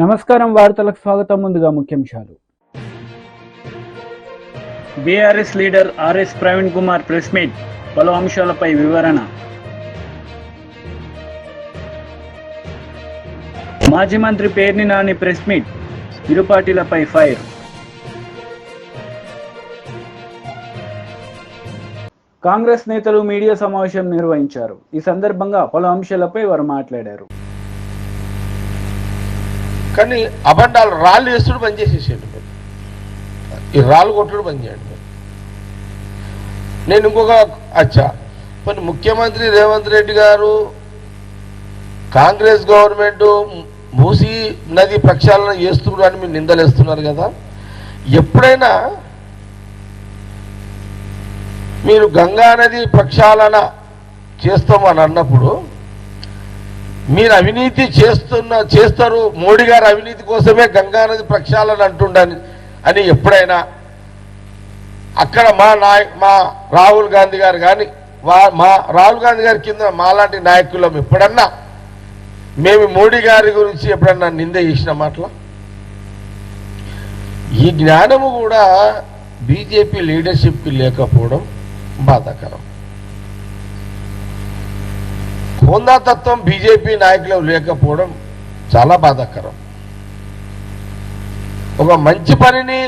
నమస్కారం వార్తలకు స్వాగతం. ముందుగా ముఖ్యాంశాలు. BRS leader RS Praveen Kumar press meet, పలు అంశాలపై వివరణ. మాజీ మంత్రి పేర్ని నాని ప్రెస్ మీట్, ఇరు పార్టీలపై ఫైర్. కాంగ్రెస్ నేతలు మీడియా సమావేశం నిర్వహించారు. ఈ సందర్భంగా పలు అంశాలపై వారు మాట్లాడారు. కానీ అబండాలు రాళ్ళు వేస్తుడు బంద్ చేసేసాడు. ఈ రాళ్ళు కొట్టుడు బంద్ చేయండి. నేను ఇంకొక మరి ముఖ్యమంత్రి రేవంత్ రెడ్డి గారు కాంగ్రెస్ గవర్నమెంట్ మూసీ నది ప్రక్షాళన చేస్తున్నారు అని మీరు నిందలేస్తున్నారు కదా. ఎప్పుడైనా మీరు గంగా నది ప్రక్షాళన చేస్తామని అన్నప్పుడు మీరు అవినీతి చేస్తారు, మోడీ గారు అవినీతి కోసమే గంగానది ప్రక్షాళన అంటుండని అని ఎప్పుడైనా అక్కడ మా రాహుల్ గాంధీ గారు కానీ మా రాహుల్ గాంధీ గారి కింద మాలాంటి నాయకులం ఎప్పుడన్నా మేము మోడీ గారి గురించి ఎప్పుడన్నా నింద చేసిన మాటల? ఈ జ్ఞానము కూడా బీజేపీ లీడర్షిప్కి లేకపోవడం బాధాకరం. హోందాతత్వం బీజేపీ నాయకులు లేకపోవడం చాలా బాధాకరం. ఒక మంచి పనిని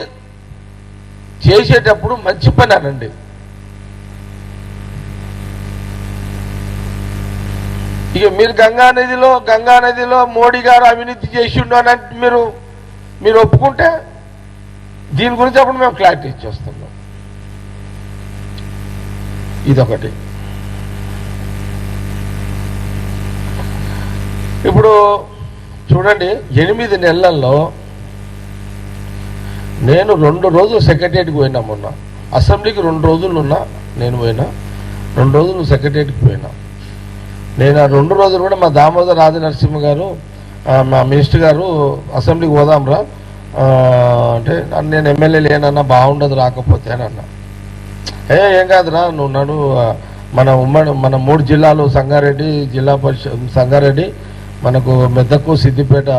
చేసేటప్పుడు మంచి పని అనండి. ఇక మీరు గంగా నదిలో మోడీ గారు అవినీతి చేసిండు అని మీరు ఒప్పుకుంటే దీని గురించి అప్పుడు మేము క్లారిటీ ఇచ్చేస్తున్నాం. ఇదొకటి. ఇప్పుడు చూడండి, 8 నెలల్లో నేను 2 రోజులు సెక్రటరియట్కి పోయినా. మొన్న అసెంబ్లీకి 2 రోజులు ఉన్నా, నేను పోయినా 2 రోజులు సెక్రటరియట్కి పోయినా. నేను ఆ 2 రోజులు కూడా మా దామోదర్ రాజ నరసింహ గారు, మా మినిస్టర్ గారు అసెంబ్లీకి పోదాంరా అంటే నేను ఎమ్మెల్యే లేనన్నా బాగుండదు రాకపోతే అని అన్నా. ఏం కాదురా నువ్వు నడు, మన 3 జిల్లాలు సంగారెడ్డి జిల్లా పరిషత్, సంగారెడ్డి మనకు మెదక్కు సిద్దిపేట,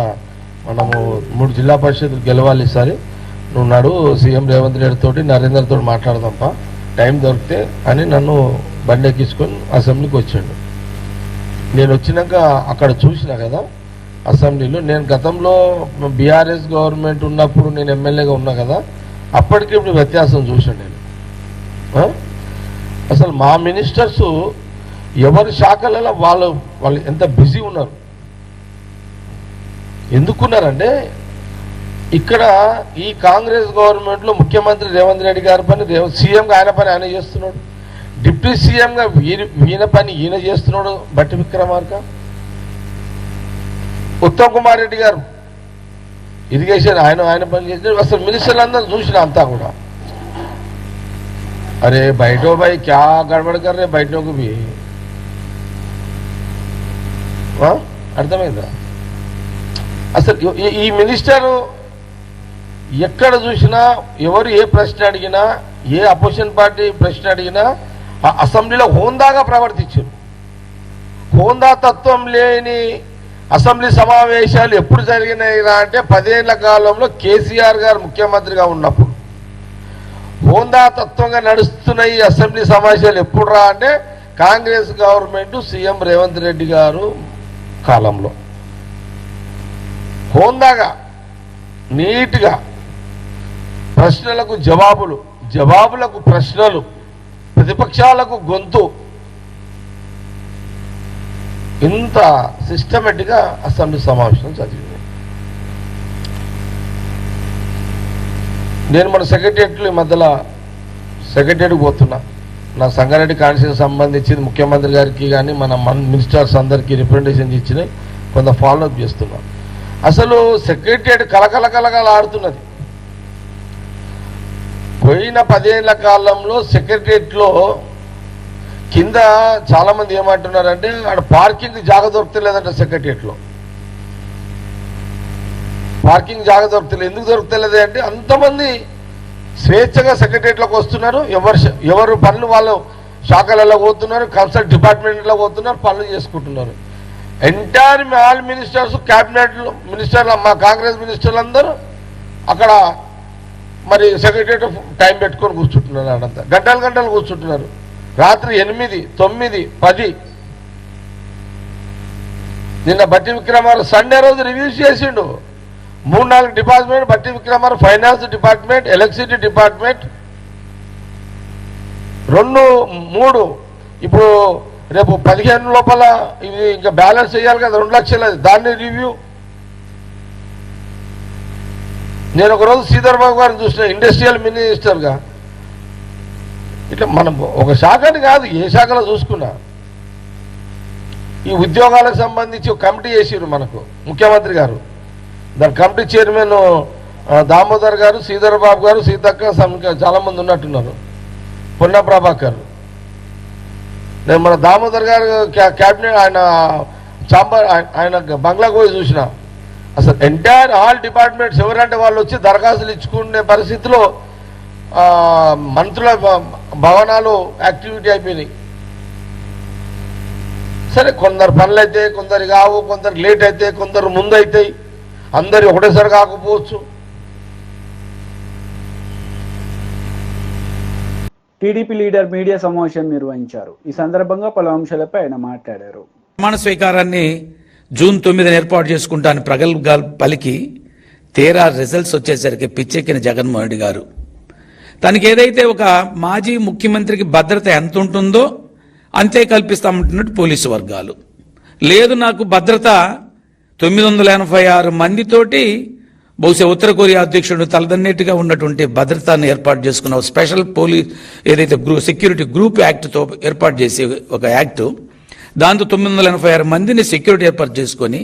మనము 3 జిల్లా పరిషత్లు గెలవాలి ఈసారి, నువ్వు నాడు సీఎం రేవంత్ రెడ్డి తోటి నరేందర్ తోటి మాట్లాడదాంపా టైం దొరికితే అని నన్ను బండి ఎక్కించుకొని అసెంబ్లీకి వచ్చాడు. నేను వచ్చినాక అక్కడ చూసినా కదా అసెంబ్లీలో, నేను గతంలో బీఆర్ఎస్ గవర్నమెంట్ ఉన్నప్పుడు నేను ఎమ్మెల్యేగా ఉన్నా కదా, అప్పటికి ఇప్పుడు వ్యత్యాసం చూసాను నేను. అసలు మా మినిస్టర్స్ ఎవరి శాఖలలో వాళ్ళు ఎంత బిజీ ఉన్నారు. ఎందుకున్నారంటే ఇక్కడ ఈ కాంగ్రెస్ గవర్నమెంట్లో ముఖ్యమంత్రి రేవంత్ రెడ్డి గారి పని సీఎంగా ఆయన పని ఆయన చేస్తున్నాడు, డిప్యూటీ సీఎంగా ఈయన పని ఈయన చేస్తున్నాడు. బట్టి విక్రమార్క, ఉత్తమ్ కుమార్ రెడ్డి గారు ఇరిగేషన్ ఆయన పని చేసినాడు. అసలు మినిస్టర్లు అందరూ చూసిన అంతా కూడా అరే బయటో భాయ్ క్యా గడబడ కర్రే బయటకు भी అర్థమైందా? అసలు ఈ మినిస్టర్ ఎక్కడ చూసినా ఎవరు ఏ ప్రశ్న అడిగినా, ఏ అపోజిషన్ పార్టీ ప్రశ్న అడిగినా అసెంబ్లీలో హోందాగా ప్రవర్తించారు. హోందా తత్వం లేని అసెంబ్లీ సమావేశాలు ఎప్పుడు జరిగినాయిరా అంటే 10 ఏళ్ల కాలంలో కేసీఆర్ గారు ముఖ్యమంత్రిగా ఉన్నప్పుడు. హోందా తత్వంగా నడుస్తున్న ఈ అసెంబ్లీ సమావేశాలు ఎప్పుడు రా అంటే కాంగ్రెస్ గవర్నమెంట్ సీఎం రేవంత్ రెడ్డి గారు కాలంలో. హోందాగా నీట్గా ప్రశ్నలకు జవాబులకు ప్రశ్నలు, ప్రతిపక్షాలకు గొంతు, ఇంత సిస్టమేటిక్గా అసెంబ్లీ సమావేశం జరిగింది. నేను మన సెక్రటరియట్లు ఈ మధ్యలో సెక్రటరియట్కి పోతున్నా. నా సంగారెడ్డి కాన్స్టిట్యూన్సీకి సంబంధించి ముఖ్యమంత్రి గారికి కానీ మన మినిస్టర్స్ అందరికీ రిప్రజెంటేషన్ ఇచ్చిన కొంత ఫాలోఅప్ చేస్తున్నా. అసలు సెక్రటరియట్ కలకల ఆడుతున్నది. పోయిన 10 ఏళ్ల కాలంలో సెక్రటరియట్లో కింద చాలామంది ఏమంటున్నారంటే అక్కడ పార్కింగ్ జాగా దొరకలేదంట. సెక్రటరియట్లో పార్కింగ్ జాగా దొరకలేదు. ఎందుకు దొరకలేదు అంటే అంతమంది స్వేచ్ఛగా సెక్రటరియట్లోకి వస్తున్నారు, ఎవరు పనులు వాళ్ళు శాఖలలో పోతున్నారు, కన్సల్ట్ డిపార్ట్మెంట్లో పోతున్నారు, పనులు చేసుకుంటున్నారు. ఎంటైర్ ఆల్ మినిస్టర్స్, క్యాబినెట్ మినిస్టర్లు, మా కాంగ్రెస్ మినిస్టర్లు అందరూ అక్కడ మరి సెక్రటరియట్ టైం పెట్టుకొని కూర్చుంటున్నారు. అడంతా గంటలు గంటలు కూర్చుంటున్నారు. రాత్రి 8, 9, 10. నిన్న బట్టి విక్రమార్ సండే రోజు రివ్యూస్ చేసిండు. 3-4 డిపార్ట్మెంట్ బట్టి Vikramarka, finance department, electricity department, 2-3. ఇప్పుడు రేపు 15 లోపల ఇది ఇంకా బ్యాలెన్స్ చేయాలి కదా, 2 లక్షలు. దాన్ని రివ్యూ. నేను ఒకరోజు శ్రీధర్ బాబు గారిని చూసిన ఇండస్ట్రియల్ మినిస్టర్గా. ఇట్లా మనం ఒక శాఖని కాదు, ఏ శాఖలో చూసుకున్నా ఈ ఉద్యోగాలకు సంబంధించి ఒక కమిటీ చేసిరు మనకు ముఖ్యమంత్రి గారు. దాని కమిటీ చైర్మన్ దామోదర్ గారు, శ్రీధర్ బాబు గారు, సీతక్క, చాలా మంది ఉన్నట్టున్నారు, పొన్న ప్రభాకర్. నేను మన దామోదర్ గారు క్యాబినెట్ ఆయన చాంబర్ ఆయన బంగ్లాకు పోయి చూసిన. అసలు ఎంటైర్ ఆల్ డిపార్ట్మెంట్స్ ఎవరంటే వాళ్ళు వచ్చి దరఖాస్తులు ఇచ్చుకునే పరిస్థితిలో మంత్రుల భవనాలు యాక్టివిటీ అయిపోయినాయి. సరే, కొందరు పనులు అయితే, కొందరు కావు, కొందరు లేట్ అయితే, కొందరు ముందు అవుతాయి, అందరు ఒకటేసారి కాకపోవచ్చు. టీడీపీ లీడర్ మీడియా సమావేశం నిర్వహించారు. ఈ సందర్భంగా పలు అంశాలపై ఆయన మాట్లాడారు. ప్రమాణ స్వీకారాన్ని జూన్ 9 ఏర్పాటు చేసుకుంటాను ప్రగల్భాలు పలికి తీరా రిజల్ట్స్ వచ్చేసరికి పిచ్చెక్కిన జగన్మోహన్ రెడ్డి గారు. తనకి ఏదైతే ఒక మాజీ ముఖ్యమంత్రికి భద్రత ఎంత ఉంటుందో అంతే కల్పిస్తామంటున్నట్టు పోలీసు వర్గాలు. లేదు, నాకు భద్రత 986 మందితోటి బహుశా ఉత్తర కొరియా అధ్యక్షుడు తలదన్నేట్టుగా ఉన్నటువంటి భద్రతను ఏర్పాటు చేసుకున్న స్పెషల్ పోలీస్ ఏదైతే సెక్యూరిటీ గ్రూప్ యాక్ట్తో ఏర్పాటు చేసే ఒక యాక్టు, దాంతో 986 మందిని సెక్యూరిటీ ఏర్పాటు చేసుకొని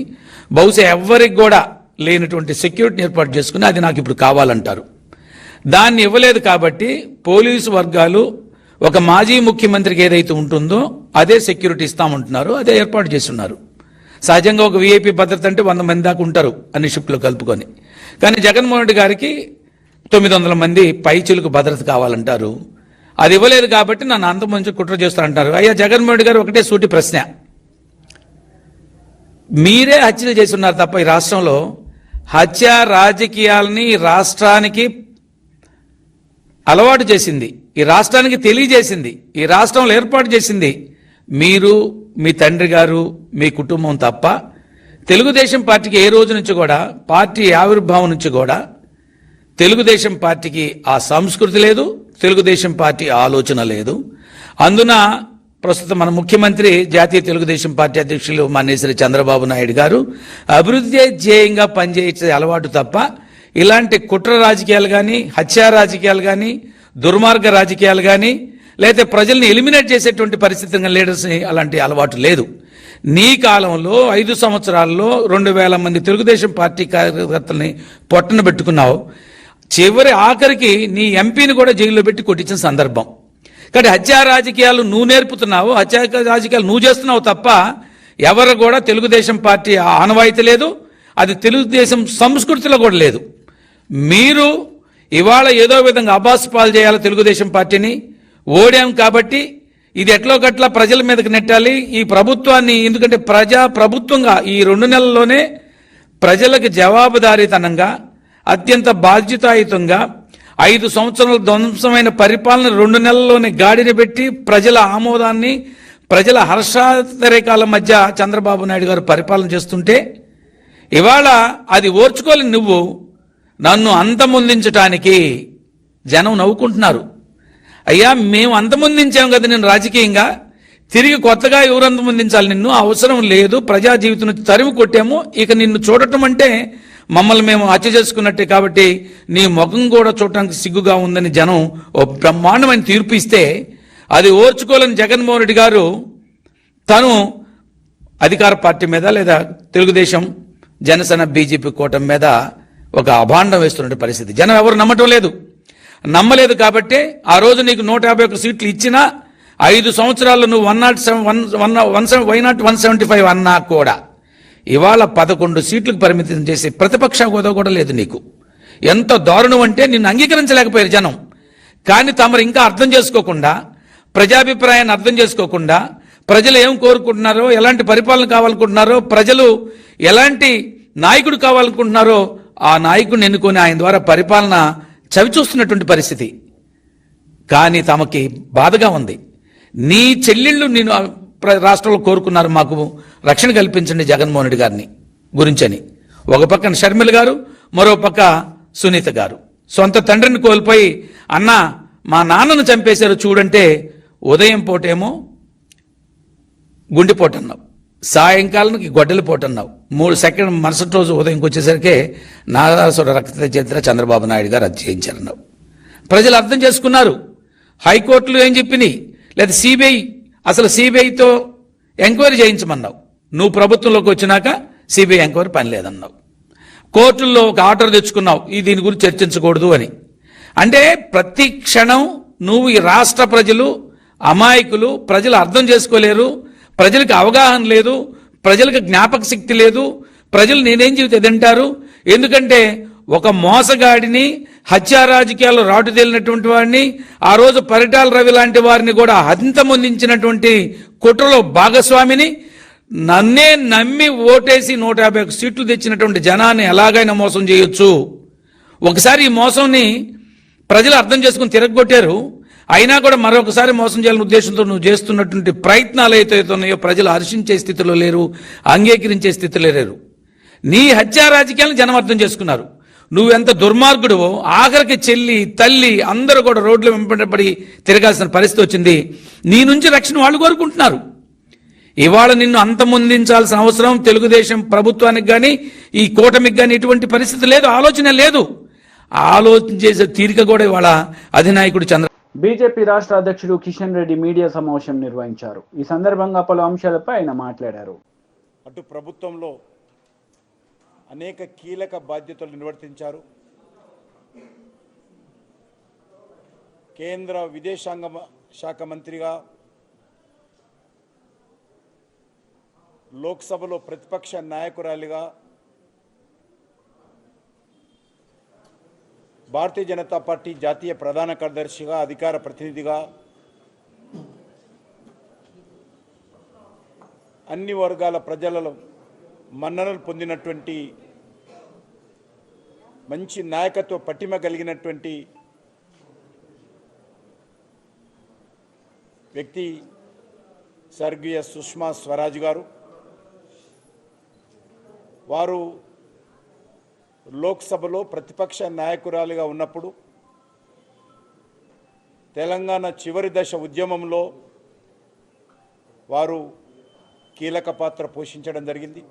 బహుశా ఎవరికి కూడా లేనటువంటి సెక్యూరిటీని ఏర్పాటు చేసుకుని అది నాకు ఇప్పుడు కావాలంటారు. దాన్ని ఇవ్వలేదు కాబట్టి పోలీసు వర్గాలు ఒక మాజీ ముఖ్యమంత్రికి ఏదైతే ఉంటుందో అదే సెక్యూరిటీ ఇస్తామంటున్నారు, అదే ఏర్పాటు చేస్తున్నారు. సహజంగా ఒక వీఐపీ భద్రత అంటే 100 మంది దాకా ఉంటారు అన్ని షిఫ్ట్లో కలుపుకొని. కానీ జగన్మోహన్ రెడ్డి గారికి 900 మంది పైచిలకు భద్రత కావాలంటారు. అది ఇవ్వలేదు కాబట్టి నన్ను అంతమంది కుట్ర చేస్తారంటారు. అయ్యా జగన్మోహన్ రెడ్డి గారు ఒకటే సూటి ప్రశ్న, మీరే హత్యలు చేసి ఉన్నారు తప్ప ఈ రాష్ట్రంలో హత్య రాజకీయాలని రాష్ట్రానికి అలవాటు చేసింది, ఈ రాష్ట్రానికి తెలియజేసింది, ఈ రాష్ట్రంలో ఏర్పాటు చేసింది మీరు, మీ తండ్రి గారు, మీ కుటుంబం తప్ప తెలుగుదేశం పార్టీకి ఏ రోజు నుంచి కూడా, పార్టీ ఆవిర్భావం నుంచి కూడా తెలుగుదేశం పార్టీకి ఆ సంస్కృతి లేదు, తెలుగుదేశం పార్టీ ఆలోచన లేదు. అందున ప్రస్తుతం మన ముఖ్యమంత్రి జాతీయ తెలుగుదేశం పార్టీ అధ్యక్షులు మాన్యశ్రీ చంద్రబాబు నాయుడు గారు అభివృద్ధి ధ్యేయంగా పనిచేసే అలవాటు తప్ప ఇలాంటి కుట్ర రాజకీయాలు కానీ, హత్యా రాజకీయాలు కానీ, దుర్మార్గ రాజకీయాలు కానీ, లేకపోతే ప్రజల్ని ఎలిమినేట్ చేసేటువంటి పరిస్థితి లీడర్స్ని అలాంటి అలవాటు లేదు. నీ కాలంలో 5 సంవత్సరాల్లో 2000 మంది తెలుగుదేశం పార్టీ కార్యకర్తల్ని పొట్టన పెట్టుకున్నావు. చివరి ఆఖరికి నీ ఎంపీని కూడా జైల్లో పెట్టి కొట్టించిన సందర్భం. కాబట్టి హత్యా రాజకీయాలు నువ్వు నేర్పుతున్నావు, హత్యా రాజకీయాలు నువ్వు చేస్తున్నావు తప్ప ఎవరు కూడా తెలుగుదేశం పార్టీ ఆనవాయితీ లేదు, అది తెలుగుదేశం సంస్కృతిలో కూడా లేదు. మీరు ఇవాళ ఏదో విధంగా అబాస్పాలు చేయాలి తెలుగుదేశం పార్టీని. ఓడాం కాబట్టి ఇది ఎట్లో గట్లా ప్రజల మీదకి నెట్టాలి ఈ ప్రభుత్వాన్ని. ఎందుకంటే ప్రభుత్వంగా ఈ 2 నెలల్లోనే ప్రజలకు జవాబుదారీతనంగా, అత్యంత బాధ్యతాయుతంగా 5 సంవత్సరాల ధ్వంసమైన పరిపాలన 2 నెలల్లోనే గాడిన పెట్టి ప్రజల ఆమోదాన్ని, ప్రజల హర్షాతిరేకాల మధ్య చంద్రబాబు నాయుడు గారు పరిపాలన చేస్తుంటే ఇవాళ అది ఓర్చుకోలేని నువ్వు నన్ను అంతమొందించడానికి జనం నవ్వుకుంటున్నారు. అయ్యా, మేము అంతమొందించాం కదా నేను రాజకీయంగా, తిరిగి కొత్తగా ఎవరు అంతమొందించాలి నిన్ను? అవసరం లేదు. ప్రజా జీవితం నుంచి తరిమి కొట్టాము, ఇక నిన్ను చూడటం అంటే మమ్మల్ని మేము హత్య చేసుకున్నట్టే. కాబట్టి నీ ముఖం కూడా చూడటానికి సిగ్గుగా ఉందని జనం ఓ బ్రహ్మాండమైన తీర్పు ఇస్తే అది ఓర్చుకోలేని జగన్మోహన్ రెడ్డి గారు తను అధికార పార్టీ మీద లేదా తెలుగుదేశం, జనసేన, బీజేపీ కూటమి మీద ఒక అభాండం వేస్తున్న పరిస్థితి. జనం ఎవరు నమ్మలేదు కాబట్టి ఆ రోజు నీకు 151 సీట్లు ఇచ్చినా 5 సంవత్సరాల్లో నువ్వు 175 అన్నా కూడా ఇవాళ 11 సీట్లకు పరిమితం చేసి ప్రతిపక్ష హోదా కూడా లేదు నీకు. ఎంత దారుణం అంటే నిన్ను అంగీకరించలేకపోయారు జనం. కానీ తమరు ఇంకా అర్థం చేసుకోకుండా, ప్రజాభిప్రాయాన్ని అర్థం చేసుకోకుండా, ప్రజలు ఏం కోరుకుంటున్నారో, ఎలాంటి పరిపాలన కావాలనుకుంటున్నారో, ప్రజలు ఎలాంటి నాయకుడు కావాలనుకుంటున్నారో ఆ నాయకుడిని ఎన్నుకొని ఆయన ద్వారా పరిపాలన చవిచూస్తున్నటువంటి పరిస్థితి. కానీ తమకి బాధగా ఉంది. నీ చెల్లెళ్ళు నేను రాష్ట్రంలో కోరుకున్నారు, మాకు రక్షణ కల్పించండి జగన్మోహన్ రెడ్డి గారిని గురించని. ఒక పక్కన షర్మిల గారు, మరో పక్క సునీత గారు సొంత తండ్రిని కోల్పోయి అన్న మా నాన్నను చంపేశారు చూడంటే ఉదయం పూటేమో గుండెపోటు అన్నావు, సాయంకాలానికి గొడ్డలిపోటు అన్నావు, 3 సెకండ్ మరుసటి రోజు ఉదయంకి వచ్చేసరికి నాగాసుర రక్త చరిత్ర చంద్రబాబు నాయుడు గారు అది చేయించారన్నావు. ప్రజలు అర్థం చేసుకున్నారు. హైకోర్టులు ఏం చెప్పినాయి, లేదా సిబిఐ, అసలు సిబిఐతో ఎంక్వైరీ చేయించమన్నావు. నువ్వు ప్రభుత్వంలోకి వచ్చినాక సిబిఐ ఎంక్వైరీ పని లేదన్నావు. కోర్టుల్లో ఒక ఆర్డర్ తెచ్చుకున్నావు, దీని గురించి చర్చించకూడదు అని. అంటే ప్రతి క్షణం నువ్వు ఈ రాష్ట్ర ప్రజలు అమాయకులు, ప్రజలు అర్థం చేసుకోలేరు, ప్రజలకు అవగాహన లేదు, ప్రజలకు జ్ఞాపక శక్తి లేదు, ప్రజలు నేనేం చెబితే తింటారు. ఎందుకంటే ఒక మోసగాడిని, హత్యా రాజకీయాల్లో రాటు తేలినటువంటి వాడిని, ఆ రోజు పరిటాల రవి లాంటి వారిని కూడా హంతమొందించినటువంటి కుట్రలో భాగస్వామిని, నన్నే నమ్మి ఓటేసి 151 సీట్లు తెచ్చినటువంటి జనాన్ని ఎలాగైనా మోసం చేయొచ్చు. ఒకసారి ఈ మోసంని ప్రజలు అర్థం చేసుకుని తిరగొట్టారు. అయినా కూడా మరొకసారి మోసం చేయాలనే ఉద్దేశంతో నువ్వు చేస్తున్నటువంటి ప్రయత్నాలు అయితే ఉన్నాయో ప్రజలు హర్షించే స్థితిలో లేరు, అంగీకరించే స్థితిలో లేరు. నీ హత్యా రాజకీయాలను జనం అర్థం చేసుకున్నారు. నువ్వెంత దుర్మార్గుడువో ఆఖరికి చెల్లి, తల్లి అందరూ కూడా రోడ్ల వెంబడి తిరగాల్సిన పరిస్థితి వచ్చింది. నీ నుంచి రక్షణ వాళ్ళు కోరుకుంటున్నారు. ఇవాళ నిన్ను అంతమొందించాల్సిన అవసరం తెలుగుదేశం ప్రభుత్వానికి కానీ ఈ కూటమికి కానీ ఎటువంటి పరిస్థితి లేదు, ఆలోచన లేదు. ఆలోచన చేసే తీరిక కూడా ఇవాళ అధినాయకుడు బీజేపీ రాష్ట్ర అధ్యక్షుడు కిషన్ రెడ్డి మీడియా సమావేశం నిర్వహించారు. ఈ సందర్భంగా పలు అంశాలపై ఆయన మాట్లాడారు. అటు ప్రభుత్వంలో అనేక కీలక బాధ్యతలు నిర్వర్తించారు. కేంద్ర విదేశాంగ శాఖ మంత్రిగా, లోక్సభలో ప్రతిపక్ష నాయకురాలిగా, భారతీయ జనతా పార్టీ జాతీయ ప్రధాన కార్యదర్శిగా, అధికార ప్రతినిధిగా అన్ని వర్గాల ప్రజలలో మన్ననలు పొందినటువంటి మంచి నాయకత్వ పటిమ కలిగినటువంటి వ్యక్తి స్వర్గీయ సుష్మా స్వరాజ్ గారు. వారు లోక్సభలో ప్రతిపక్ష నాయకురాలిగా ఉన్నప్పుడు తెలంగాణ చివరి దశ ఉద్యమంలో వారు కీలక పాత్ర పోషించడం జరిగింది.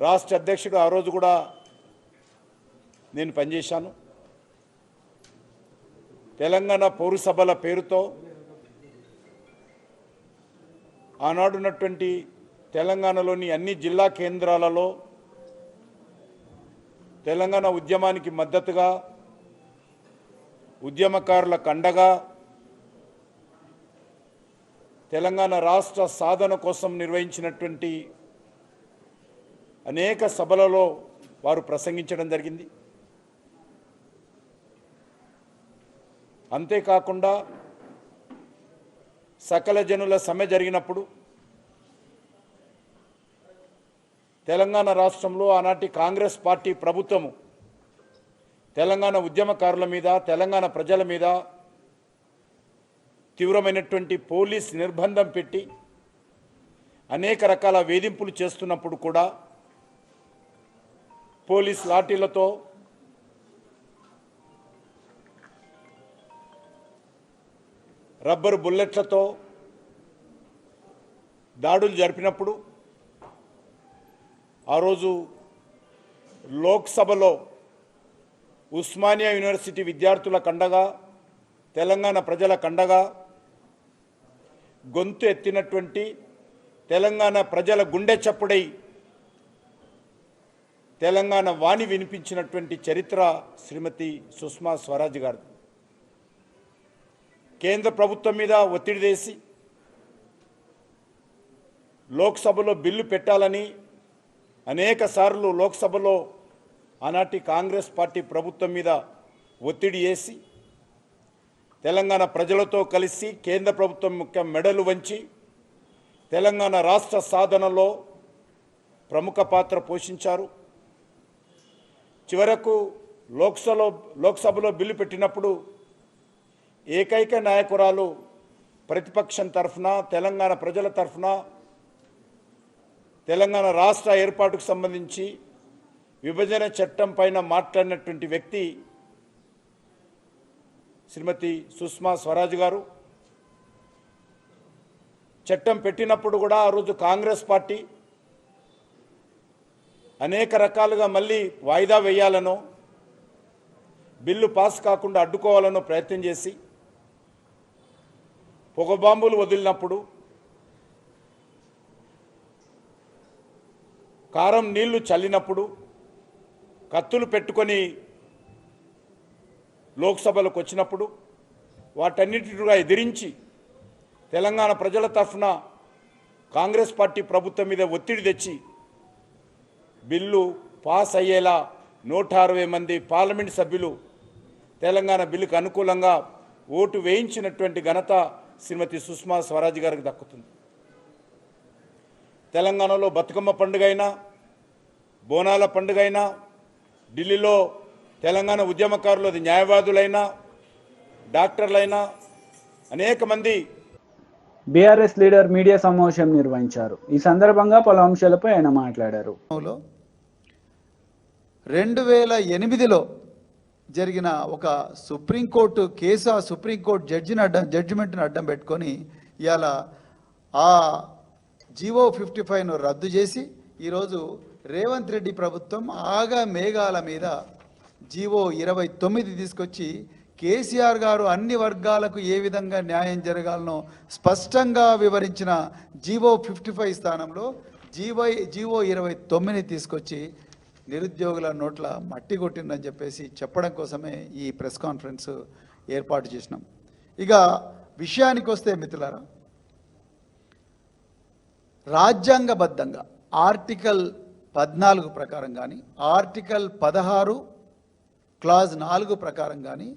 రాష్ట్ర అధ్యక్షుడు ఆ రోజు కూడా నేను పనిచేశాను. తెలంగాణ పౌరసభల పేరుతో ఆనాడున్నటువంటి తెలంగాణలోని అన్ని జిల్లా కేంద్రాలలో తెలంగాణ ఉద్యమానికి మద్దతుగా, ఉద్యమకారులకు అండగా, తెలంగాణ రాష్ట్ర సాధన కోసం నిర్వహించినటువంటి అనేక సభలలో వారు ప్రసంగించడం జరిగింది. అంతేకాకుండా సకల జనుల సమ్మె జరిగినప్పుడు తెలంగాణ రాష్ట్రంలో ఆనాటి కాంగ్రెస్ పార్టీ ప్రభుత్వము తెలంగాణ ఉద్యమకారుల మీద, తెలంగాణ ప్రజల మీద తీవ్రమైనటువంటి పోలీస్ నిర్బంధం పెట్టి అనేక రకాల వేధింపులు చేస్తున్నప్పుడు కూడా పోలీస్ లాఠీలతో, రబ్బరు బుల్లెట్లతో దాడులు జరిపినప్పుడు ఆ రోజు లోక్సభలో ఉస్మానియా యూనివర్సిటీ విద్యార్థుల కండగా, తెలంగాణ ప్రజల కండగా గొంతు ఎత్తినటువంటి, తెలంగాణ ప్రజల గుండె చప్పుడై తెలంగాణ వాణి వినిపించినటువంటి చరిత్ర శ్రీమతి సుష్మా స్వరాజ్ గారు. కేంద్ర ప్రభుత్వం మీద ఒత్తిడి చేసి లోక్సభలో బిల్లు పెట్టాలని అనేక సార్లు లోక్సభలో ఆనాటి కాంగ్రెస్ పార్టీ ప్రభుత్వం మీద ఒత్తిడి చేసి తెలంగాణ ప్రజలతో కలిసి కేంద్ర ప్రభుత్వం ముఖ్య మెడలు వంచి తెలంగాణ రాష్ట్ర సాధనలో ప్రముఖ పాత్ర పోషించారు. చివరకు లోక్సభలో బిల్లు పెట్టినప్పుడు ఏకైక నాయకురాలు ప్రతిపక్షం తరఫున తెలంగాణ ప్రజల తరఫున తెలంగాణ రాష్ట్ర ఏర్పాటుకు సంబంధించి విభజన చట్టం పైన మాట్లాడినటువంటి వ్యక్తి శ్రీమతి సుష్మా స్వరాజ్ గారు. చట్టం పెట్టినప్పుడు కూడా ఆ రోజు కాంగ్రెస్ పార్టీ అనేక రకాలుగా మళ్ళీ వాయిదా వేయాలనో బిల్లు పాస్ కాకుండా అడ్డుకోవాలనో ప్రయత్నం చేసి పొగబాంబులు వదిలినప్పుడు కారం నీళ్లు చల్లినప్పుడు కత్తులు పెట్టుకొని లోక్సభలకు వచ్చినప్పుడు వాటన్నిటిగా ఎదిరించి తెలంగాణ ప్రజల తరఫున కాంగ్రెస్ పార్టీ ప్రభుత్వం మీద ఒత్తిడి తెచ్చి బిల్లు పాస్ అయ్యేలా 160 మంది పార్లమెంట్ సభ్యులు తెలంగాణ బిల్లుకు అనుకూలంగా ఓటు వేయించినటువంటి ఘనత శ్రీమతి సుష్మా స్వరాజ్ గారికి దక్కుతుంది. తెలంగాణలో బతుకమ్మ పండుగ అయినా బోనాల పండుగ అయినా ఢిల్లీలో తెలంగాణ ఉద్యమకారులు న్యాయవాదులైనా డాక్టర్లైనా అనేక మంది బీఆర్ఎస్ లీడర్ మీడియా సమావేశం నిర్వహించారు. ఈ సందర్భంగా పలు అంశాలపై ఆయన మాట్లాడారు. 2008లో జరిగిన ఒక సుప్రీంకోర్టు కేసు, ఆ సుప్రీంకోర్టు జడ్జిమెంట్ని అడ్డం పెట్టుకొని ఇవాళ ఆ జీవో 55ను రద్దు చేసి ఈరోజు రేవంత్ రెడ్డి ప్రభుత్వం ఆగా మేఘాల మీద జీవో 29 తీసుకొచ్చి కేసీఆర్ గారు అన్ని వర్గాలకు ఏ విధంగా న్యాయం జరగాలనో స్పష్టంగా వివరించిన జీవో 55 స్థానంలో జీవో 29 తీసుకొచ్చి నిరుద్యోగుల నోట్ల మట్టి కొట్టిందని చెప్పేసి చెప్పడం కోసమే ఈ ప్రెస్ కాన్ఫరెన్స్ ఏర్పాటు చేసినాం. ఇక విషయానికి వస్తే మిత్రులారా, రాజ్యాంగబద్ధంగా ఆర్టికల్ 14 ప్రకారం కానీ ఆర్టికల్ 16 క్లాజ్ 4 ప్రకారం కానీ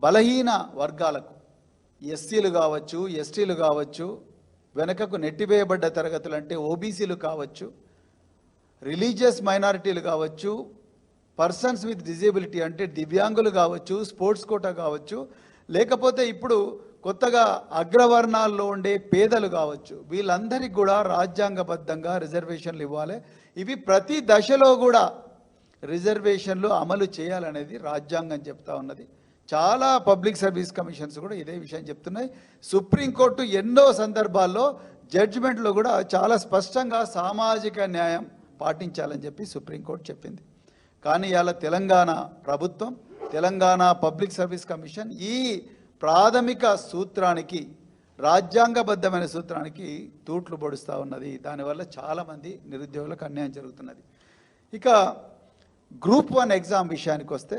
బలహీన వర్గాలకు ఎస్సీలు కావచ్చు, ఎస్టీలు కావచ్చు, వెనకకు నెట్టివేయబడ్డ తరగతులు అంటే ఓబీసీలు కావచ్చు, రిలీజియస్ మైనారిటీలు కావచ్చు, పర్సన్స్ విత్ డిజేబిలిటీ అంటే దివ్యాంగులు కావచ్చు, స్పోర్ట్స్ కోటా కావచ్చు, లేకపోతే ఇప్పుడు కొత్తగా అగ్రవర్ణాల్లో ఉండే పేదలు కావచ్చు, వీళ్ళందరికీ కూడా రాజ్యాంగబద్ధంగా రిజర్వేషన్లు ఇవ్వాలి. ఇవి ప్రతి దశలో కూడా రిజర్వేషన్లు అమలు చేయాలనేది రాజ్యాంగం చెప్తా ఉన్నది. చాలా పబ్లిక్ సర్వీస్ కమిషన్స్ కూడా ఇదే విషయం చెప్తున్నాయి. సుప్రీంకోర్టు ఎన్నో సందర్భాల్లో జడ్జిమెంట్లో కూడా చాలా స్పష్టంగా సామాజిక న్యాయం పాటించాలని చెప్పి సుప్రీంకోర్టు చెప్పింది. కానీ ఇవాళ తెలంగాణ ప్రభుత్వం, తెలంగాణ పబ్లిక్ సర్వీస్ కమిషన్ ఈ ప్రాథమిక సూత్రానికి, రాజ్యాంగబద్ధమైన సూత్రానికి తూట్లు పొడుస్తూ ఉన్నది. దానివల్ల చాలామంది నిరుద్యోగులకు అన్యాయం జరుగుతున్నది. ఇక గ్రూప్ 1 ఎగ్జామ్ విషయానికి వస్తే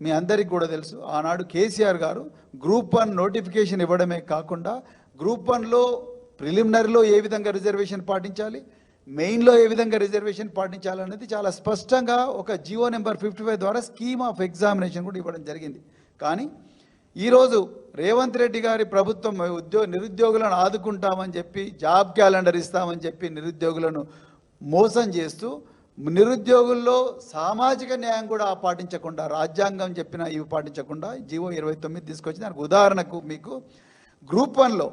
మీ అందరికీ కూడా తెలుసు, ఆనాడు కేసీఆర్ గారు గ్రూప్ 1 నోటిఫికేషన్ ఇవ్వడమే కాకుండా గ్రూప్ 1లో ప్రిలిమినరీలో ఏ విధంగా రిజర్వేషన్ పాటించాలి, మెయిన్లో ఏ విధంగా రిజర్వేషన్ పాటించాలనేది చాలా స్పష్టంగా ఒక జీవో నెంబర్ 55 ద్వారా స్కీమ్ ఆఫ్ ఎగ్జామినేషన్ కూడా ఇవ్వడం జరిగింది. కానీ ఈరోజు రేవంత్ రెడ్డి గారి ప్రభుత్వం నిరుద్యోగులను ఆదుకుంటామని చెప్పి, జాబ్ క్యాలెండర్ ఇస్తామని చెప్పి నిరుద్యోగులను మోసం చేస్తూ, నిరుద్యోగుల్లో సామాజిక న్యాయం కూడా పాటించకుండా, రాజ్యాంగం చెప్పిన ఇవి పాటించకుండా జీవో 29 తీసుకొచ్చి, దానికి ఉదాహరణకు మీకు గ్రూప్ 1లో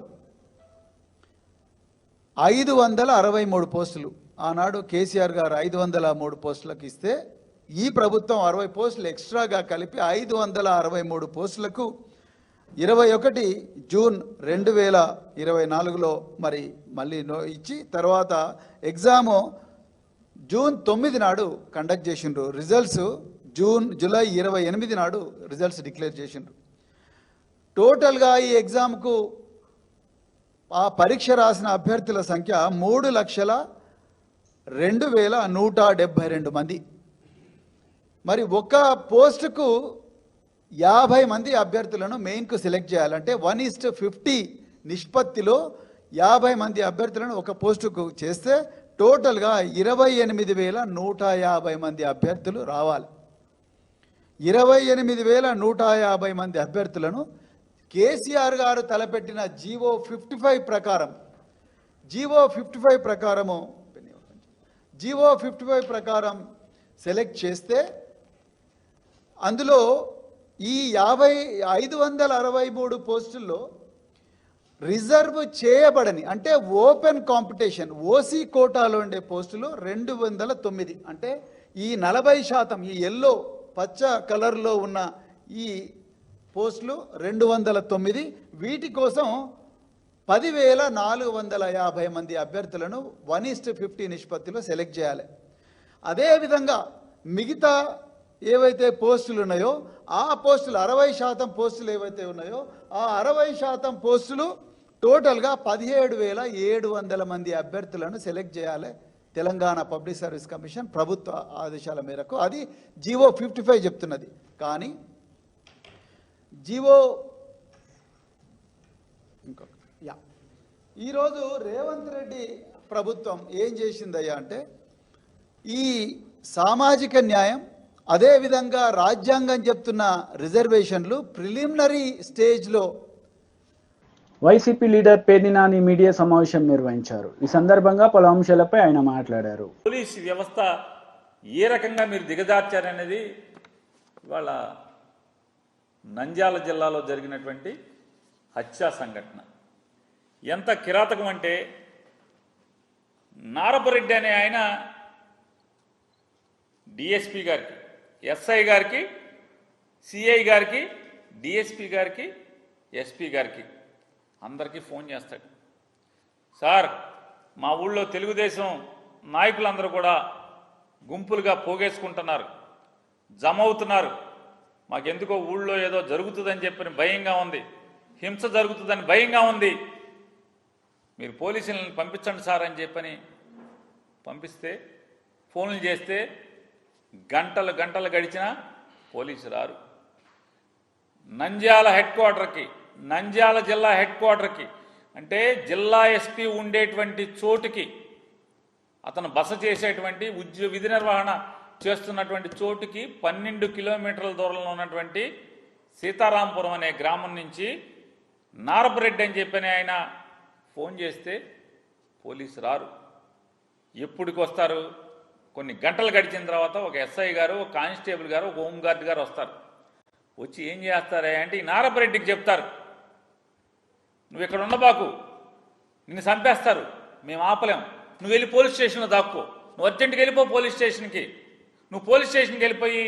563 పోస్టులు ఆనాడు కేసీఆర్ గారు 503 పోస్టులకు ఇస్తే, ఈ ప్రభుత్వం 60 పోస్టులు ఎక్స్ట్రాగా కలిపి 563 పోస్టులకు 21 జూన్ 2024లో మరి మళ్ళీ ఇచ్చి, తర్వాత ఎగ్జాము జూన్ 9 నాడు కండక్ట్ చేసిండ్రు. రిజల్ట్స్ జూలై 28 నాడు రిజల్ట్స్ డిక్లేర్ చేసిండ్రు. టోటల్గా ఈ ఎగ్జామ్కు ఆ పరీక్ష రాసిన అభ్యర్థుల సంఖ్య 3,02,172 మంది. మరి ఒక పోస్టుకు 50 మంది అభ్యర్థులను మెయిన్కు సెలెక్ట్ చేయాలంటే 1:50 నిష్పత్తిలో 50 మంది అభ్యర్థులను ఒక పోస్టుకు చేస్తే టోటల్గా 28,150 మంది అభ్యర్థులు రావాలి. 28,150 మంది అభ్యర్థులను కేసీఆర్ గారు తలపెట్టిన జీవో 55 ప్రకారం సెలెక్ట్ చేస్తే అందులో ఈ 563 పోస్టుల్లో రిజర్వ్ చేయబడని అంటే ఓపెన్ కాంపిటీషన్ ఓసీ కోటాలో ఉండే పోస్టులు 209. అంటే ఈ 40%, ఈ ఎల్లో పచ్చ కలర్లో ఉన్న ఈ పోస్టులు 209. వీటి కోసం 10,450 మంది అభ్యర్థులను 1:50 నిష్పత్తిలో సెలెక్ట్ చేయాలి. అదేవిధంగా మిగతా ఏవైతే పోస్టులు ఉన్నాయో ఆ పోస్టులు 60% పోస్టులు ఏవైతే ఉన్నాయో ఆ 60% పోస్టులు టోటల్గా 17,700 మంది అభ్యర్థులను సెలెక్ట్ చేయాలి. తెలంగాణ పబ్లిక్ సర్వీస్ కమిషన్ ప్రభుత్వ ఆదేశాల మేరకు అది జీవో 55 చెప్తున్నది. కానీ జీవో ఈరోజు రేవంత్ రెడ్డి ప్రభుత్వం ఏం చేసిందయ్యా అంటే ఈ సామాజిక న్యాయం అదేవిధంగా రాజ్యాంగం చెప్తున్న రిజర్వేషన్లు ప్రిలిమినరీ స్టేజ్లో వైసీపీ లీడర్ పేర్నినాని మీడియా సమావేశం నిర్వహించారు. ఈ సందర్భంగా పలు అంశాలపై ఆయన మాట్లాడారు. పోలీసు వ్యవస్థ ఏ రకంగా మీరు దిగజార్చారనేది ఇవాళ నంద్యాల జిల్లాలో జరిగినటువంటి హత్యా సంఘటన ఎంత కిరాతకం అంటే, నారపరెడ్డి అనే ఆయన డిఎస్పి గారికి, ఎస్ఐ గారికి, సిఐ గారికి, డిఎస్పి గారికి, ఎస్పీ గారికి అందరికీ ఫోన్ చేస్తాడు. సార్, మా ఊళ్ళో తెలుగుదేశం నాయకులందరూ కూడా గుంపులుగా పోగేసుకుంటున్నారు, జమ అవుతున్నారు, మాకెందుకో ఊళ్ళో ఏదో జరుగుతుందని చెప్పని భయంగా ఉంది, హింస జరుగుతుందని భయంగా ఉంది, మీరు పోలీసులను పంపించండి సార్ అని చెప్పని పంపిస్తే, ఫోన్లు చేస్తే గంటలు గంటలు గడిచినా పోలీసు రారు. నంద్యాల హెడ్ క్వార్టర్కి, నంద్యాల జిల్లా హెడ్ క్వార్టర్కి అంటే జిల్లా ఎస్పీ ఉండేటువంటి చోటుకి, అతను బస చేసేటువంటి విధి నిర్వహణ చేస్తున్నటువంటి చోటుకి 12 కిలోమీటర్ల దూరంలో ఉన్నటువంటి సీతారాంపురం అనే గ్రామం నుంచి నారపరెడ్డి అని చెప్పని ఆయన ఫోన్ చేస్తే పోలీసు రారు. ఎప్పటికి వస్తారు? కొన్ని గంటలు గడిచిన తర్వాత ఒక ఎస్ఐ గారు, ఒక కానిస్టేబుల్ గారు, ఒక హోంగార్డ్ గారు వస్తారు. వచ్చి ఏం చేస్తారా అంటే ఈ నారపరెడ్డికి చెప్తారు, నువ్వు ఇక్కడ ఉండబాకు, నిన్ను చంపేస్తారు, మేము ఆపలేం, నువ్వు వెళ్ళి పోలీస్ స్టేషన్లో దాక్కో, నువ్వు అర్జెంట్కి వెళ్ళిపో పోలీస్ స్టేషన్కి, నువ్వు పోలీస్ స్టేషన్కి వెళ్ళిపోయి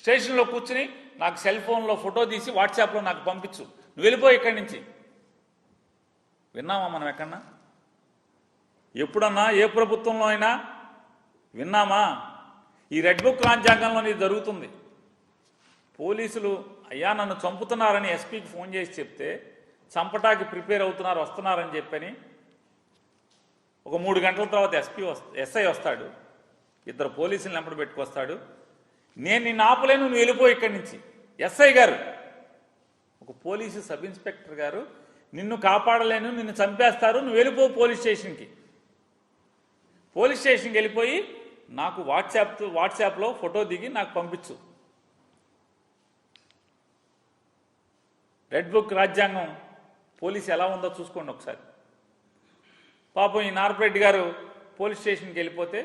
స్టేషన్లో కూర్చుని నాకు సెల్ ఫోన్లో ఫోటో తీసి వాట్సాప్లో నాకు పంపించు, నువ్వు వెళ్ళిపో ఇక్కడి నుంచి. విన్నామా మనం ఎక్కడన్నా? ఎప్పుడన్నా ఏ ప్రభుత్వంలో అయినా విన్నామా? ఈ రెడ్ బుక్ రాజ్యాంగంలో ఇది జరుగుతుంది. పోలీసులు అయ్యా నన్ను చంపుతున్నారని ఎస్పీకి ఫోన్ చేసి చెప్తే చంపటానికి ప్రిపేర్ అవుతున్నారు, వస్తున్నారని చెప్పని ఒక 3 గంటల తర్వాత ఎస్ఐ వస్తాడు, 2 పోలీసులను వెంపడి పెట్టుకొస్తాడు, నేను నిన్ను ఆపలేను, నువ్వు వెళ్ళిపో ఇక్కడి నుంచి. ఎస్ఐ గారు, ఒక పోలీసు సబ్ ఇన్స్పెక్టర్ గారు, నిన్ను కాపాడలేను, నిన్ను చంపేస్తారు, నువ్వు వెళ్ళిపో పోలీస్ స్టేషన్కి. పోలీస్ స్టేషన్కి వెళ్ళిపోయి నాకు వాట్సాప్లో ఫోటో దిగి నాకు పంపించు. రెడ్ బుక్ రాజ్యాంగం పోలీసు ఎలా ఉందో చూసుకోండి ఒకసారి. పాపం ఈ నారపరెడ్డి గారు పోలీస్ స్టేషన్కి వెళ్ళిపోతే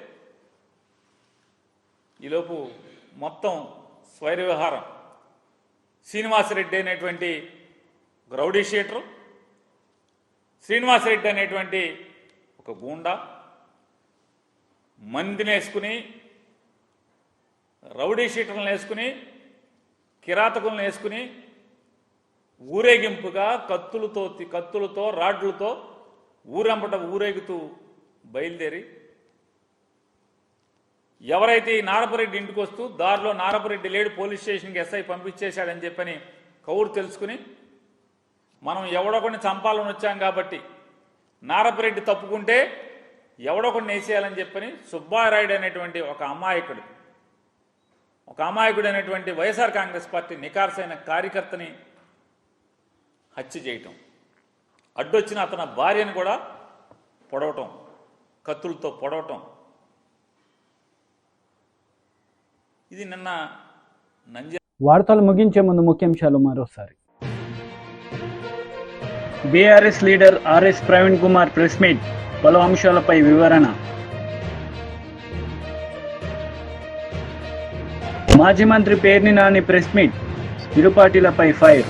ఈలోపు మొత్తం స్వైర వ్యవహారం. శ్రీనివాసరెడ్డి అనేటువంటి రౌడీ షీటరు, శ్రీనివాసరెడ్డి అనేటువంటి ఒక గూండా మందిని వేసుకుని, రౌడీ షీటర్లను వేసుకుని, కిరాతకులను వేసుకుని ఊరేగింపుగా కత్తులతో రాడ్లతో ఊరంపట ఊరేగుతూ బయలుదేరి ఎవరైతే ఈ నారపరెడ్డి ఇంటికి వస్తూ దారిలో నారపరెడ్డి లేడు, పోలీస్ స్టేషన్కి ఎస్ఐ పంపించేశాడని చెప్పని కౌరు తెలుసుకుని, మనం ఎవడొకడిని చంపాలని వచ్చాం కాబట్టి నారపరెడ్డి తప్పుకుంటే ఎవడొకడిని వేసేయాలని చెప్పని సుబ్బారాయుడు అనేటువంటి ఒక అమాయకుడు అనేటువంటి వైఎస్ఆర్ కాంగ్రెస్ పార్టీ నికార్సైన కార్యకర్తని హత్య చేయటం, అడ్డొచ్చిన అతని భార్యను కూడా పొడవటం, కత్తులతో పొడవటం. ఇది నిన్న వార్తలు ముగించే ముందు ముఖ్యాంశాలు మరోసారి. BRS leader RS Praveen Kumar press meet, పలు అంశాలపై వివరణ. మాజీ మంత్రి పేర్ని నాని ప్రెస్ మీట్, ఇరు పార్టీలపై ఫైర్.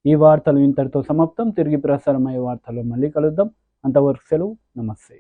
ఈ వార్తలు ఇంతటితో సమాప్తం. తిరిగి ప్రసారమయ్యే వార్తల్లో మళ్ళీ కలుద్దాం. అంతవరకు సెలవు. నమస్తే.